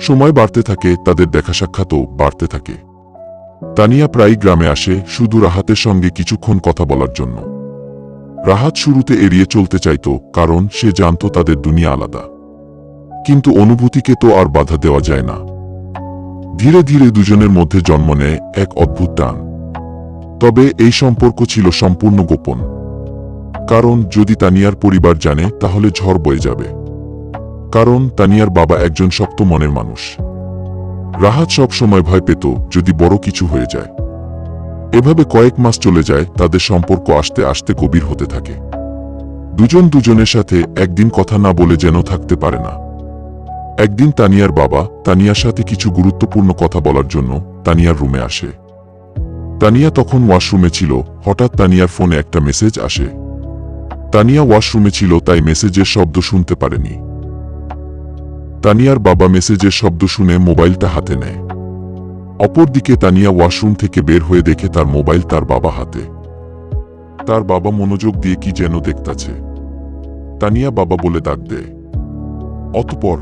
সময় বাড়তে থাকে, তাদের দেখা সাক্ষাৎও বাড়তে থাকে। তানিয়া প্রায় গ্রামে আসে শুধু রাহাতের সঙ্গে কিছুক্ষণ কথা বলার জন্য। রাহাত শুরুতে এড়িয়ে চলতে চাইত, কারণ সে জানত তাদের দুনিয়া আলাদা। কিন্তু অনুভূতিকে তো আর বাধা দেওয়া যায় না। ধীরে ধীরে দুজনের মধ্যে জন্ম নেয় এক অদ্ভুত টান। তবে এই সম্পর্ক ছিল সম্পূর্ণ গোপন, কারণ যদি তানিয়ার পরিবার জানে তাহলে ঝড় বয়ে যাবে। কারণ তানিয়ার বাবা একজন শক্ত মনের মানুষ। রাহাত সব সময় ভয় পেত যদি বড় কিছু হয়ে যায়। এভাবে কয়েক মাস চলে যায়, তাদের সম্পর্ক আস্তে আস্তে গভীর হতে থাকে। দুজন দুজনের সাথে একদিন কথা না বলে যেন থাকতে পারে না। একদিন তানিয়ার বাবা তানিয়ার সাথে কিছু গুরুত্বপূর্ণ কথা বলার জন্য তানিয়ার রুমে আসে। তানিয়া তখন ওয়াশরুমে ছিল। হঠাৎ তানিয়ার ফোনে একটা মেসেজ আসে। তানিয়া ওয়াশরুমে ছিল, তাই মেসেজের শব্দ শুনতে পারেনি। তানিয়ার বাবা মেসেজের শব্দ শুনে মোবাইলটা হাতে নেয়। অপরদিকে তানিয়া ওয়াশরুম থেকে বের হয়ে দেখে তার মোবাইল তার বাবা হাতে। তার বাবা মনোযোগ দিয়ে কি যেন দেখতাছে। তানিয়া বাবা বলে ডাক দেয়। অতঃপর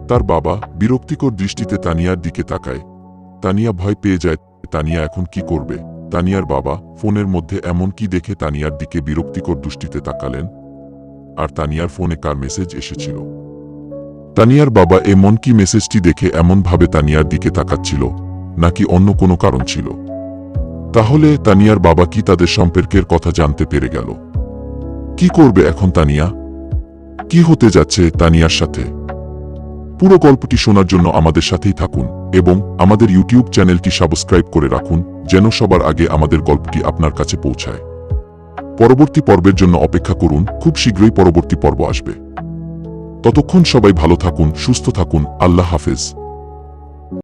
তার বাবা বিরক্তিকর দৃষ্টিতে তানিয়ার দিকে তাকায়। তানিয়া ভয় পেয়ে যায়। তানিয়া এখন কি করবে? তানিয়ার বাবা ফোনের মধ্যে এমন কি দেখে তানিয়ার দিকে বিরক্তিকর দৃষ্টিতে তাকালেন। আর তানিয়ার ফোনে কার মেসেজ এসেছিল? তানিয়ার বাবা এমন কি মেসেজটি দেখে এমনভাবে তানিয়ার দিকে তাকাচ্ছিল, নাকি অন্য কোনো কারণ ছিল? তাহলে তানিয়ার বাবা কি তাদের সম্পর্কের কথা জানতে পেরে গেল? কি করবে এখন তানিয়া? কি হতে যাচ্ছে তানিয়ার সাথে? পুরো গল্পটি শোনার জন্য আমাদের সাথেই থাকুন এবং আমাদের ইউটিউব চ্যানেলটি সাবস্ক্রাইব করে রাখুন, যেন সবার আগে আমাদের গল্পটি আপনার কাছে পৌঁছায়। পরবর্তী পর্বের জন্য অপেক্ষা করুন, খুব শীঘ্রই পরবর্তী পর্ব আসবে। ততক্ষণ সবাই ভালো থাকুন, সুস্থ থাকুন। আল্লাহ হাফেজ।